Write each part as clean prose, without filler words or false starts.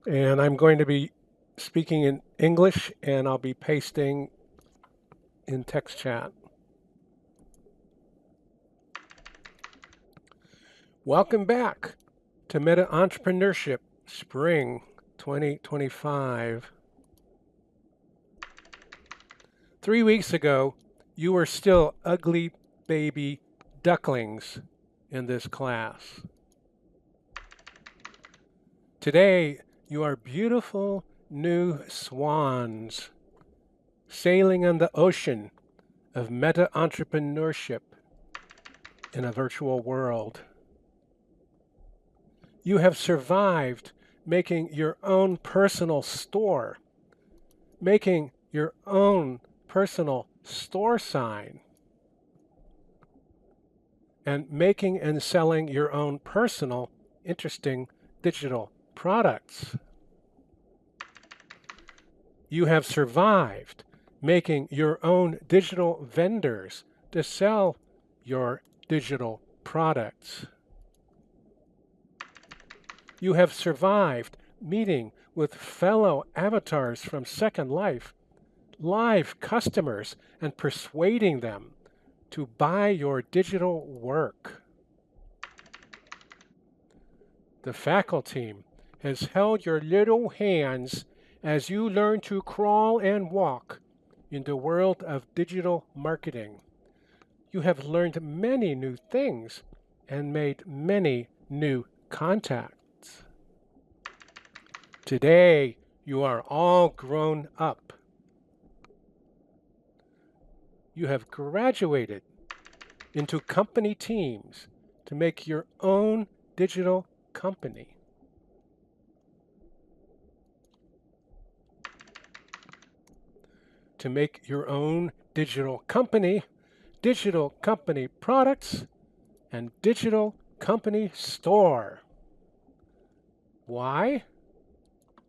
And I'm going to be speaking in English, and I'll be pasting in text chat. Welcome back to Meta Entrepreneurship Spring 2025. 3 weeks ago, you were still ugly baby ducklings in this class. Today, you are beautiful new swans sailing on the ocean of meta entrepreneurship in a virtual world. You have survived making your own personal store, making your own personal store sign, and making and selling your own personal, interesting digital products. You have survived making your own digital vendors to sell your digital products. You have survived meeting with fellow avatars from Second Life, live customers, and persuading them to buy your digital work. The faculty has held your little hands as you learn to crawl and walk in the world of digital marketing. You have learned many new things and made many new contacts. Today, you are all grown up. You have graduated into company teams to make your own digital company. To make your own digital company products, and digital company store. Why?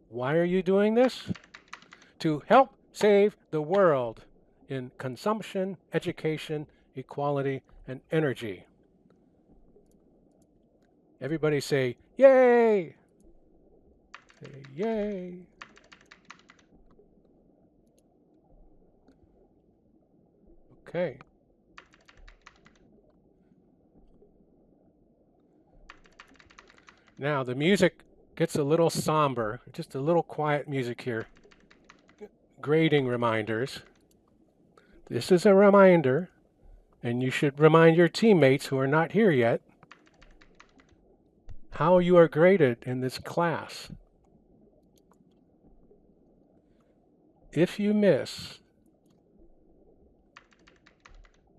Why are you doing this? To help save the world in consumption, education, equality, and energy. Everybody say, yay! Say, yay! Okay. Now the music gets a little somber, just a little quiet music here. Grading reminders. This is a reminder, and you should remind your teammates who are not here yet how you are graded in this class. If you miss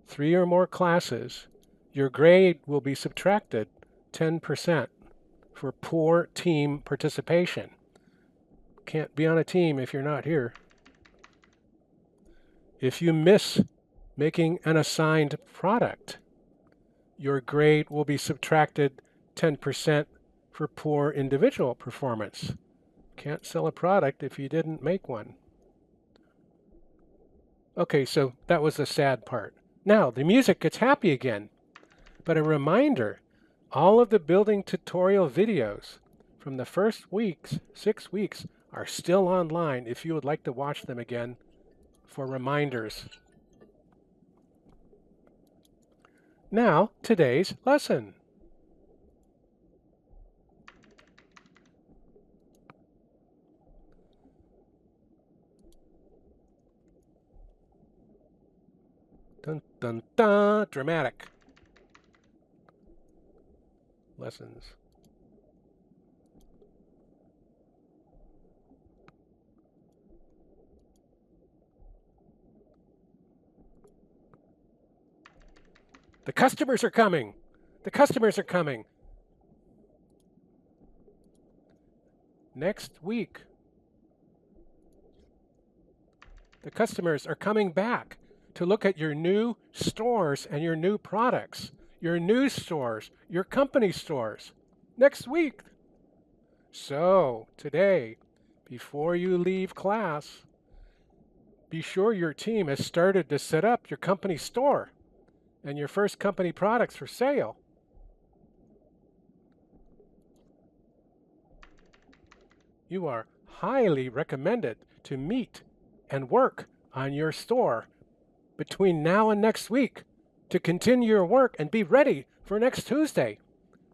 3 or more classes, your grade will be subtracted 10% for poor team participation. Can't be on a team if you're not here. If you miss making an assigned product, your grade will be subtracted 10% for poor individual performance. Can't sell a product if you didn't make one. Okay, so that was the sad part. Now, the music gets happy again. But a reminder, all of the building tutorial videos from the first 6 weeks, are still online if you would like to watch them again for reminders. Now, today's lesson. Dun dun dun, dramatic. Lessons. The customers are coming. The customers are coming. Next week, the customers are coming back to look at your new stores and your new products, your new stores, your company stores, next week. So today, before you leave class, be sure your team has started to set up your company store and your first company products for sale. You are highly recommended to meet and work on your store between now and next week to continue your work and be ready for next Tuesday.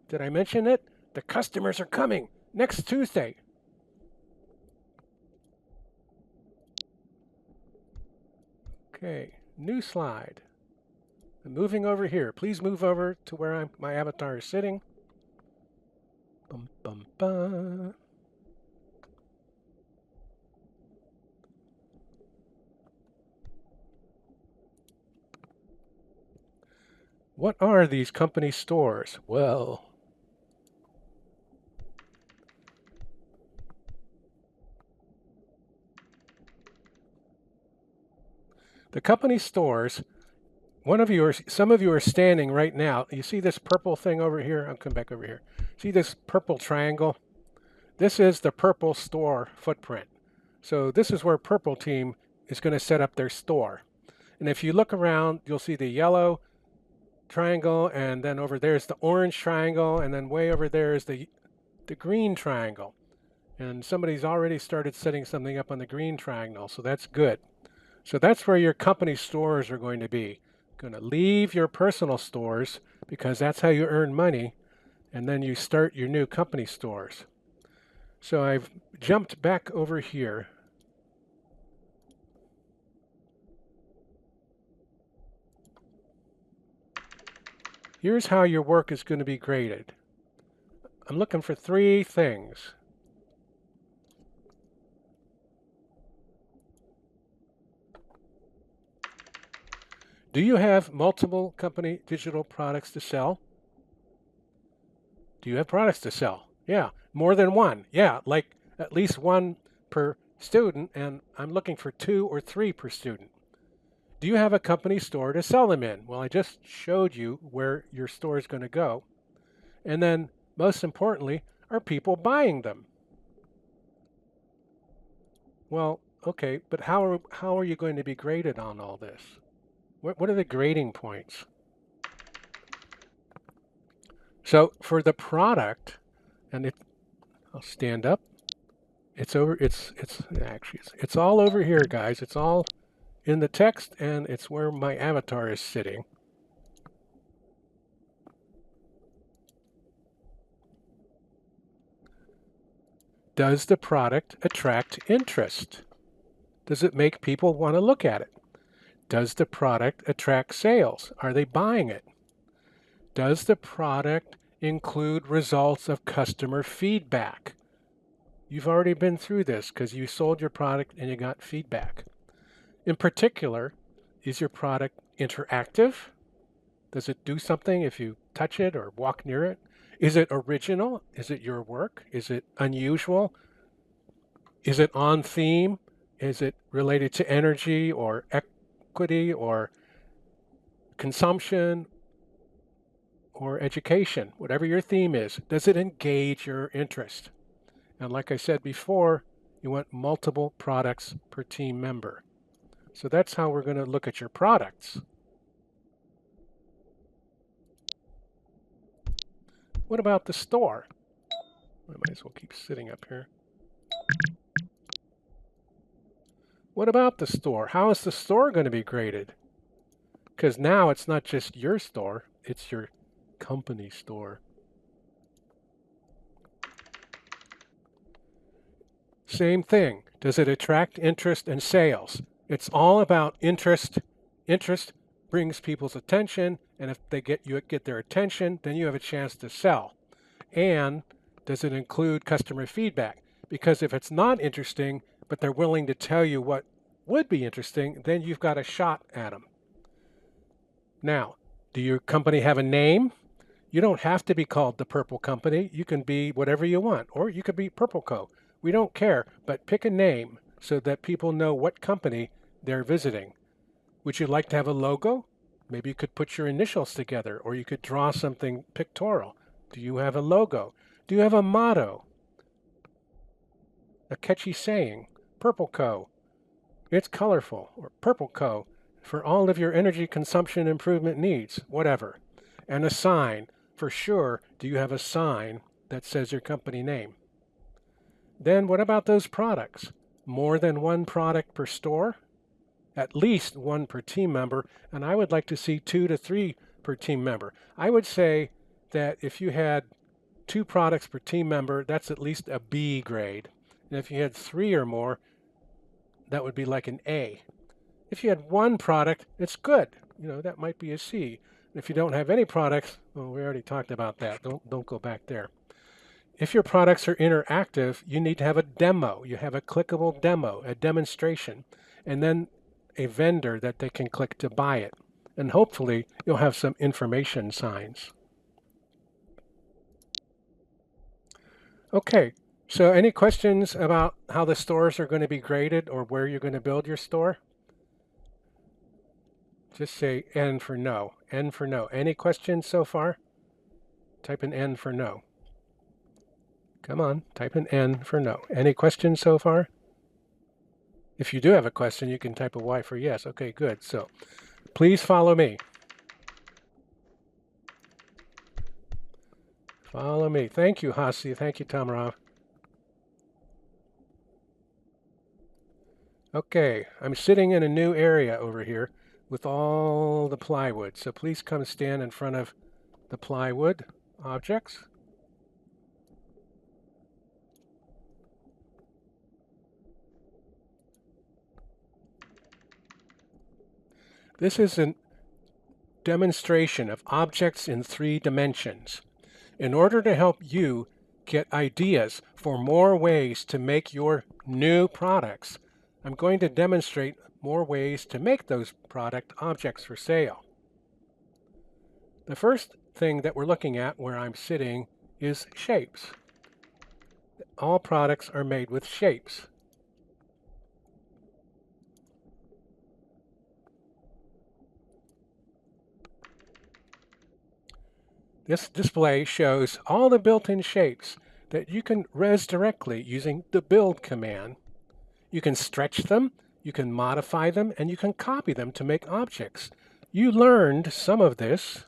Did I mention it? The customers are coming next Tuesday. Okay, new slide. I'm moving over here. Please move over to where my avatar is sitting. Bum, bum, bum. What are these company stores? Well, the company stores, some of you are standing right now. You see this purple thing over here? I'll come back over here. See this purple triangle? This is the purple store footprint. So this is where Purple Team is going to set up their store. And if you look around, you'll see the yellow triangle, and then over there is the orange triangle, and then way over there is the green triangle. And somebody's already started setting something up on the green triangle, so that's good. So that's where your company stores are going to be. Going to leave your personal stores because that's how you earn money, and then you start your new company stores. So I've jumped back over here. Here's how your work is going to be graded. I'm looking for 3 things. Do you have multiple company digital products to sell? Do you have products to sell? Yeah. More than one? Yeah, like at least 1 per student, and I'm looking for 2 or 3 per student. Do you have a company store to sell them in? Well, I just showed you where your store is going to go. And then, most importantly, are people buying them? Well, okay, but how are you going to be graded on all this? What are the grading points? So for the product, and I'll stand up. It's all over here, guys. It's all in the text, and it's where my avatar is sitting. Does the product attract interest? Does it make people want to look at it? Does the product attract sales? Are they buying it? Does the product include results of customer feedback? You've already been through this because you sold your product and you got feedback. In particular, is your product interactive? Does it do something if you touch it or walk near it? Is it original? Is it your work? Is it unusual? Is it on theme? Is it related to energy or equity or consumption or education? Whatever your theme is, does it engage your interest? And like I said before, you want multiple products per team member. So that's how we're going to look at your products. What about the store? I might as well keep sitting up here. What about the store? How is the store going to be graded? Because now it's not just your store, it's your company store. Same thing. Does it attract interest and sales? It's all about interest. Interest brings people's attention, and if you get their attention, then you have a chance to sell. And does it include customer feedback? Because if it's not interesting, but they're willing to tell you what would be interesting, then you've got a shot at them. Now, do your company have a name? You don't have to be called the Purple Company. You can be whatever you want, or you could be Purple Co. We don't care, but pick a name so that people know what company they're visiting. Would you like to have a logo? Maybe you could put your initials together, or you could draw something pictorial. Do you have a logo? Do you have a motto? A catchy saying, Purple Co. It's colorful, or Purple Co. for all of your energy consumption improvement needs, whatever. And a sign, for sure, do you have a sign that says your company name? Then what about those products? More than one product per store? At least one per team member, and I would like to see 2 to 3 per team member. I would say that if you had 2 products per team member, that's at least a B grade. And if you had 3 or more, that would be like an A. If you had 1 product, it's good. That might be a C. If you don't have any products, well, we already talked about that. Don't go back there. If your products are interactive, you need to have a demo. You have a clickable demo, a demonstration, and then a vendor that they can click to buy it. And hopefully, you'll have some information signs. Okay, so any questions about how the stores are going to be graded or where you're going to build your store? Just say N for no. N for no. Any questions so far? Type an N for no. Come on, type an N for no. Any questions so far? If you do have a question, you can type a Y for yes. Okay, good. So please follow me. Follow me. Thank you, Hasi. Thank you, Tamarov. Okay, I'm sitting in a new area over here with all the plywood. So please come stand in front of the plywood objects. This is a demonstration of objects in 3 dimensions. In order to help you get ideas for more ways to make your new products, I'm going to demonstrate more ways to make those product objects for sale. The first thing that we're looking at where I'm sitting is shapes. All products are made with shapes. This display shows all the built-in shapes that you can res directly using the build command. You can stretch them, you can modify them, and you can copy them to make objects. You learned some of this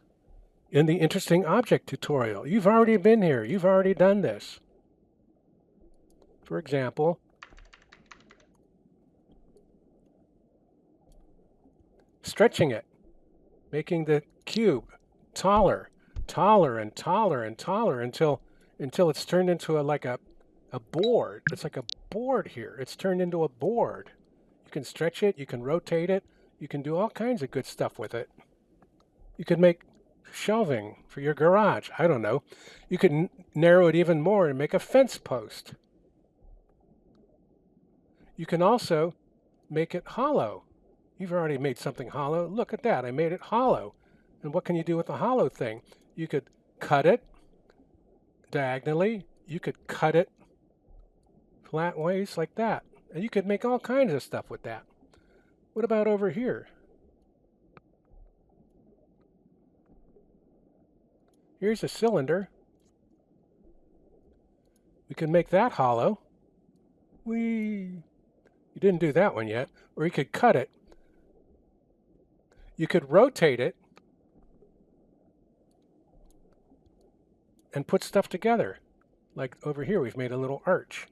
in the Interesting Object tutorial. You've already been here. You've already done this. For example, stretching it, making the cube taller, taller and taller and taller until it's turned into like a board. It's like a board here. It's turned into a board. You can stretch it, you can rotate it, you can do all kinds of good stuff with it. You could make shelving for your garage. I don't know. You could narrow it even more and make a fence post. You can also make it hollow. You've already made something hollow. Look at that. I made it hollow. And what can you do with a hollow thing? You could cut it diagonally. You could cut it flat ways like that. And you could make all kinds of stuff with that. What about over here? Here's a cylinder. We can make that hollow. You didn't do that one yet. Or you could cut it. You could rotate it and put stuff together. Like over here, we've made a little arch.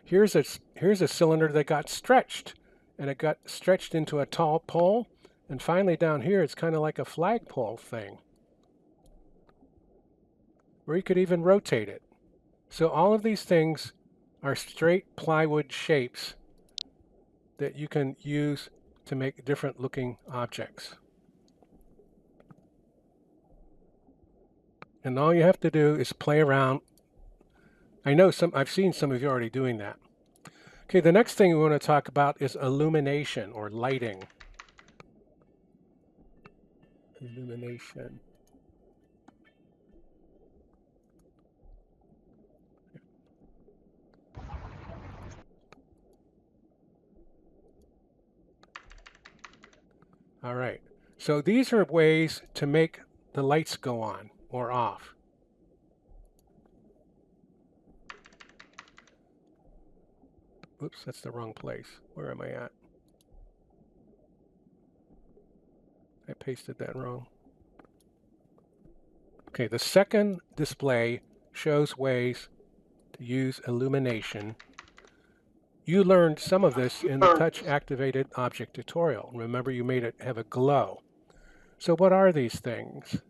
Here's a cylinder that got stretched, and it got stretched into a tall pole. And finally down here, it's kind of like a flagpole thing. Or you could even rotate it. So all of these things are straight plywood shapes that you can use to make different looking objects. And all you have to do is play around. I've seen some of you already doing that. Okay, the next thing we want to talk about is illumination or lighting. Illumination. All right, so these are ways to make the lights go on or off. Oops, that's the wrong place. Where am I at? I pasted that wrong. Okay, the second display shows ways to use illumination You learned some of this in the touch-activated object tutorial. Remember, you made it have a glow. So what are these things?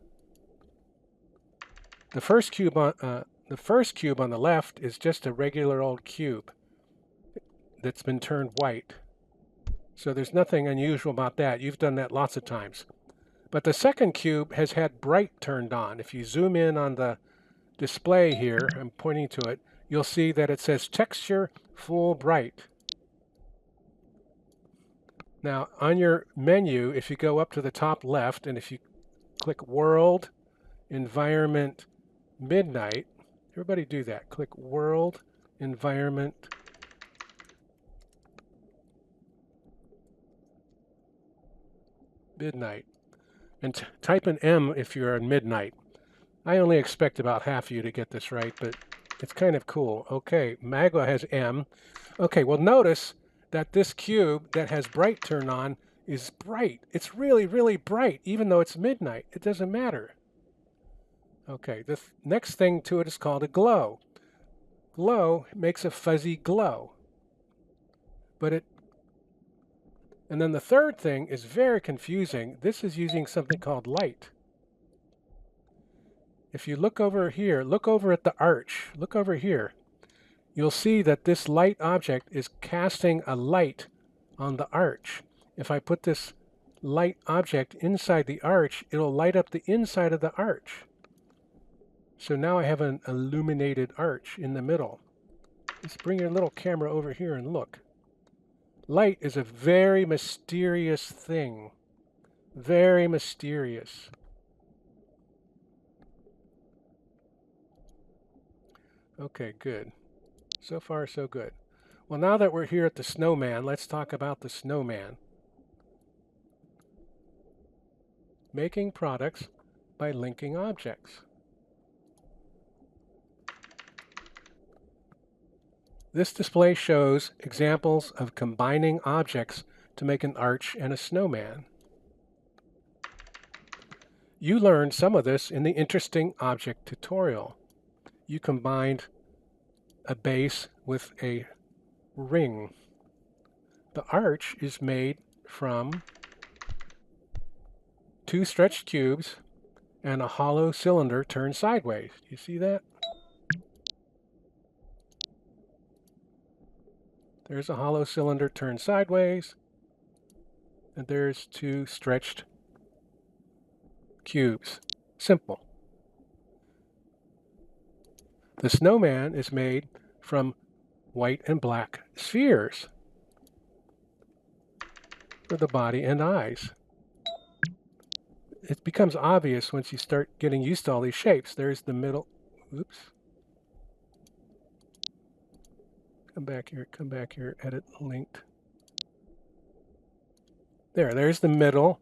The first cube on the left is just a regular old cube that's been turned white. So there's nothing unusual about that. You've done that lots of times. But the second cube has had bright turned on. If you zoom in on the display here, I'm pointing to it, you'll see that it says texture full bright. Now on your menu, if you go up to the top left and if you click World, Environment, Midnight, everybody do that. Click World, Environment, Midnight. And type an M if you're on midnight. I only expect about half of you to get this right, but it's kind of cool. Okay, Magua has M. Okay, well notice that this cube that has bright turn on is bright. It's really, really bright, even though it's midnight. It doesn't matter. Okay, the next thing to it is called a glow. Glow makes a fuzzy glow. And then the third thing is very confusing. This is using something called light. If you look over here, look over at the arch, look over here, you'll see that this light object is casting a light on the arch. If I put this light object inside the arch, it'll light up the inside of the arch. So now I have an illuminated arch in the middle. Let's bring your little camera over here and look. Light is a very mysterious thing. Very mysterious. Okay, good. So far, so good. Well, now that we're here at the snowman, let's talk about the snowman. Making products by linking objects. This display shows examples of combining objects to make an arch and a snowman. You learned some of this in the Interesting Object tutorial. You combined a base with a ring. The arch is made from 2 stretched cubes and a hollow cylinder turned sideways. You see that? There's a hollow cylinder turned sideways, and there's 2 stretched cubes. Simple. The snowman is made from white and black spheres for the body and eyes. It becomes obvious once you start getting used to all these shapes. There's the middle. Oops. Come back here, edit linked. There's the middle.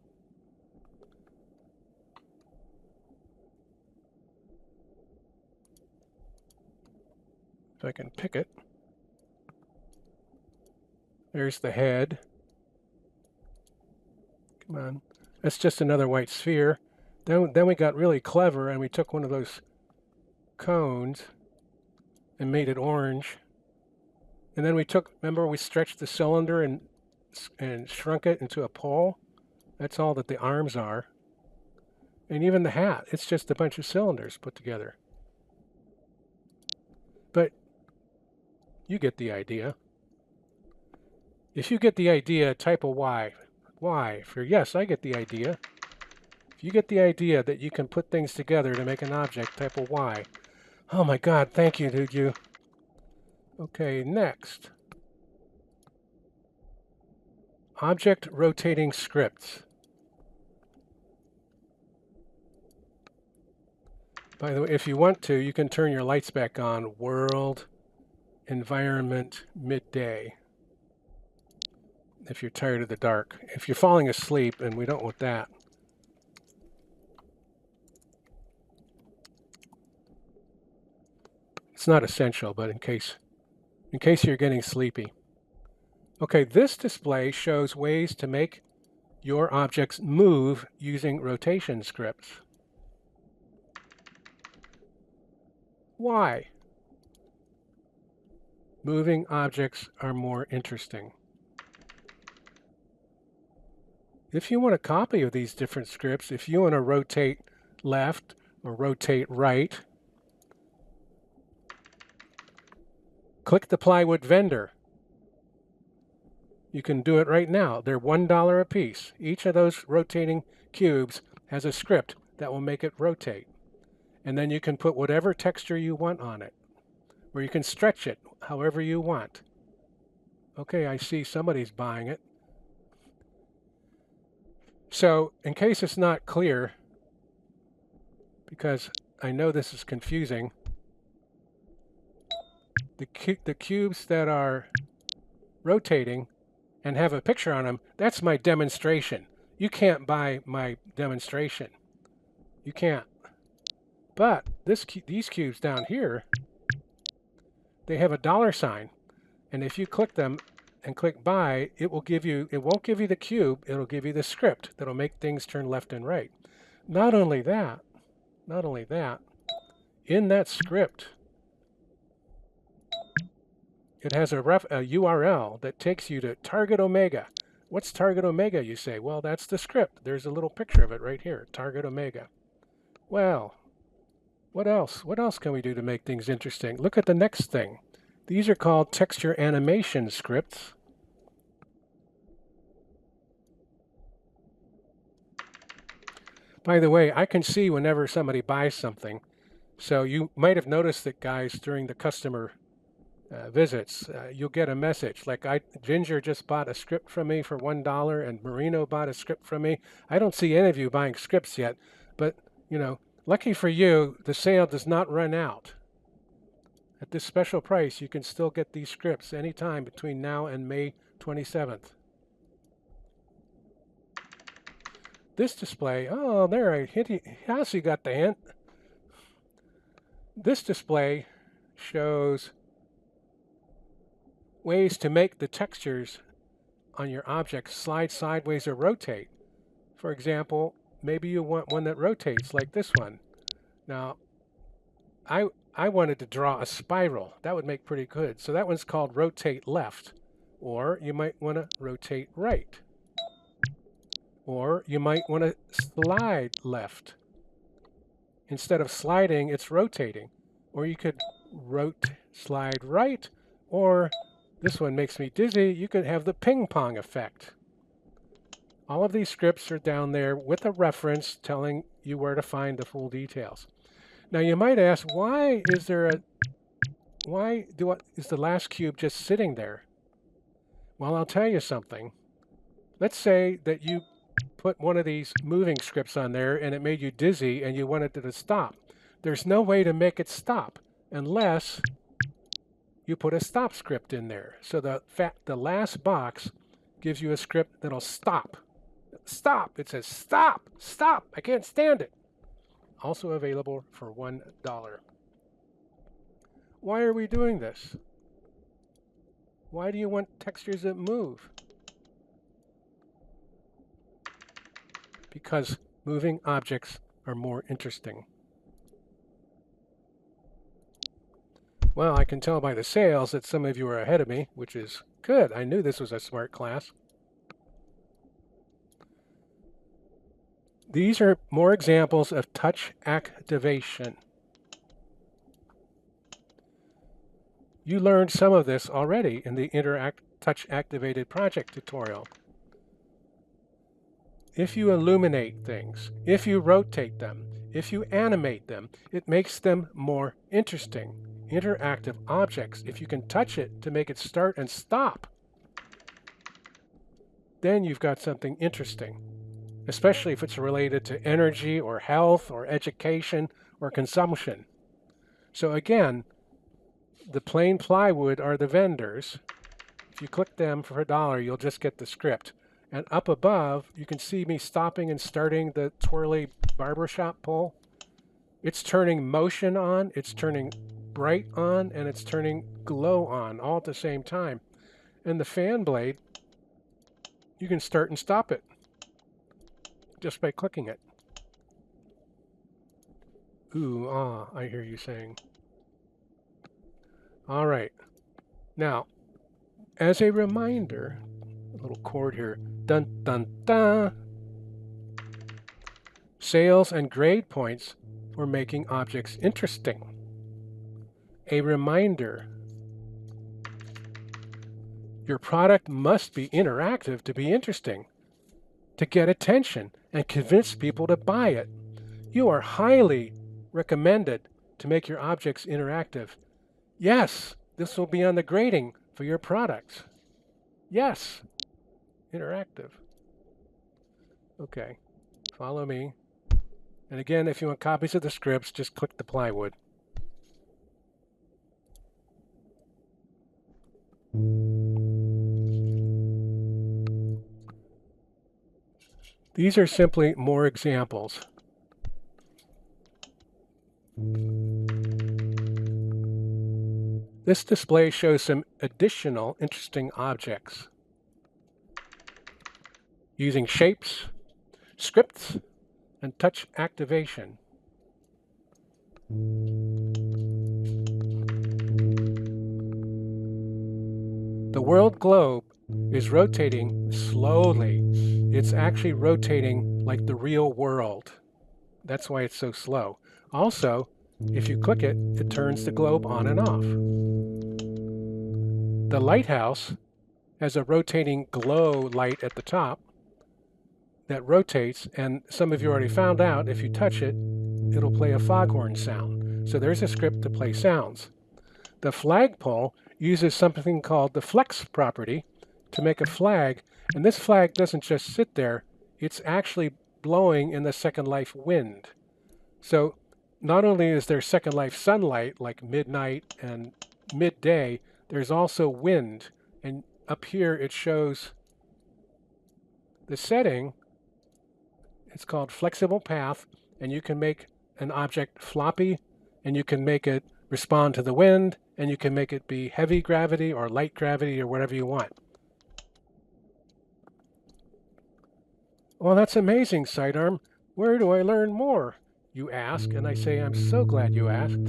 If I can pick it. There's the head. Come on. That's just another white sphere. Then we got really clever and we took one of those cones and made it orange. And then we remember we stretched the cylinder and shrunk it into a pole? That's all that the arms are. And even the hat, it's just a bunch of cylinders put together. But you get the idea. If you get the idea, type a Y. Y for yes, I get the idea. If you get the idea that you can put things together to make an object, type a Y. Oh my God, thank you, dude, you. Okay, next. Object rotating scripts. By the way, if you want to, you can turn your lights back on. World, environment, midday. If you're tired of the dark. If you're falling asleep, and we don't want that. It's not essential, but in case you're getting sleepy. Okay, this display shows ways to make your objects move using rotation scripts. Why? Moving objects are more interesting. If you want a copy of these different scripts, if you want to rotate left or rotate right, click the plywood vendor. You can do it right now. They're $1 a piece. Each of those rotating cubes has a script that will make it rotate. And then you can put whatever texture you want on it, or you can stretch it however you want. Okay, I see somebody's buying it. So in case it's not clear, because I know this is confusing, the cubes that are rotating and have a picture on them, that's my demonstration. You can't buy my demonstration. You can't. But these cubes down here, they have a $sign. And if you click them and click buy, it won't give you the cube, it'll give you the script that'll make things turn left and right. Not only that, in that script, it has a URL that takes you to Target Omega. What's Target Omega, you say? Well, that's the script. There's a little picture of it right here, Target Omega. Well, what else? What else can we do to make things interesting? Look at the next thing. These are called texture animation scripts. By the way, I can see whenever somebody buys something. So you might have noticed that, guys, during the customer visits, you'll get a message like Ginger just bought a script from me for $1 and Marino bought a script from me. I don't see any of you buying scripts yet, but you know, lucky for you, the sale does not run out. At this special price, you can still get these scripts anytime between now and May 27th. This display, oh, there, I hit you. Yes, you got the hint. This display shows ways to make the textures on your object slide sideways or rotate. For example, maybe you want one that rotates like this one. Now, I wanted to draw a spiral. That would make pretty good. So that one's called rotate left. Or you might want to rotate right. Or you might want to slide left. Instead of sliding, it's rotating. Or you could slide right. Or this one makes me dizzy. You could have the ping pong effect. All of these scripts are down there with a reference telling you where to find the full details. Now you might ask, is the last cube just sitting there? Well, I'll tell you something. Let's say that you put one of these moving scripts on there and it made you dizzy and you wanted it to stop. There's no way to make it stop unless you put a stop script in there. So the last box gives you a script that'll stop. Stop! It says stop! Stop! I can't stand it. Also available for $1. Why are we doing this? Why do you want textures that move? Because moving objects are more interesting. Well, I can tell by the sales that some of you are ahead of me, which is good. I knew this was a smart class. These are more examples of touch activation. You learned some of this already in the touch activated project tutorial. If you illuminate things, if you rotate them, if you animate them, it makes them more interesting. Interactive objects, if you can touch it to make it start and stop, then you've got something interesting. Especially if it's related to energy or health or education or consumption. So again, the plain plywood are the vendors. If you click them for $1, you'll just get the script. And up above, you can see me stopping and starting the twirly barbershop pole. It's turning motion on, it's turning bright on, and it's turning glow on all at the same time. And the fan blade, you can start and stop it just by clicking it. Ooh, ah, I hear you saying. All right. Now, as a reminder, a little chord here, dun dun dun, sales and grade points for making objects interesting. A reminder, your product must be interactive to be interesting, to get attention and convince people to buy it. You are highly recommended to make your objects interactive. Yes, this will be on the grading for your products. Yes, interactive. Okay, follow me. And again, if you want copies of the scripts, just click the plywood. These are simply more examples. This display shows some additional interesting objects using shapes, scripts, and touch activation. The world globe is rotating slowly. It's actually rotating like the real world. That's why it's so slow. Also, if you click it, it turns the globe on and off. The lighthouse has a rotating glow light at the top that rotates, and some of you already found out if you touch it, it'll play a foghorn sound. So there's a script to play sounds. The flagpole uses something called the flex property to make a flag, and this flag doesn't just sit there, it's actually blowing in the Second Life wind. So not only is there Second Life sunlight, like midnight and midday, there's also wind, and up here it shows the setting. It's called flexible path, and you can make an object floppy, and you can make it respond to the wind, and you can make it be heavy gravity or light gravity or whatever you want. Well, that's amazing, Sidearm. Where do I learn more? You ask, and I say, I'm so glad you asked.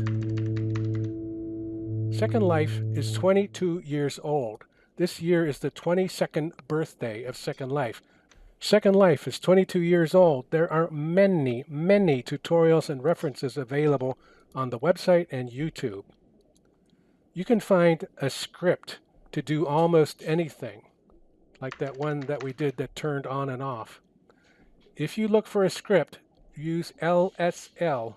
Second Life is 22 years old. This year is the 22nd birthday of Second Life. Second Life is 22 years old. There are many, many tutorials and references available on the website and YouTube. You can find a script to do almost anything, like that one that we did that turned on and off. If you look for a script, use LSL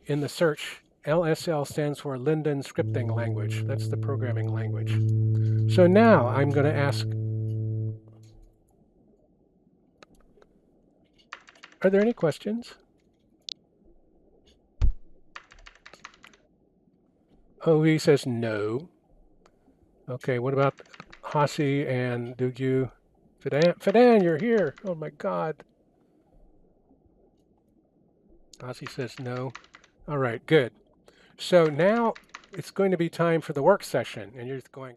in the search. LSL stands for Linden Scripting Language. That's the programming language. So now I'm going to ask, are there any questions? Oh, he says no. Okay, what about Hasi and Dugyu? Fidan, you're here. Oh my God. Hasi says no. All right, good. So now it's going to be time for the work session, and you're going,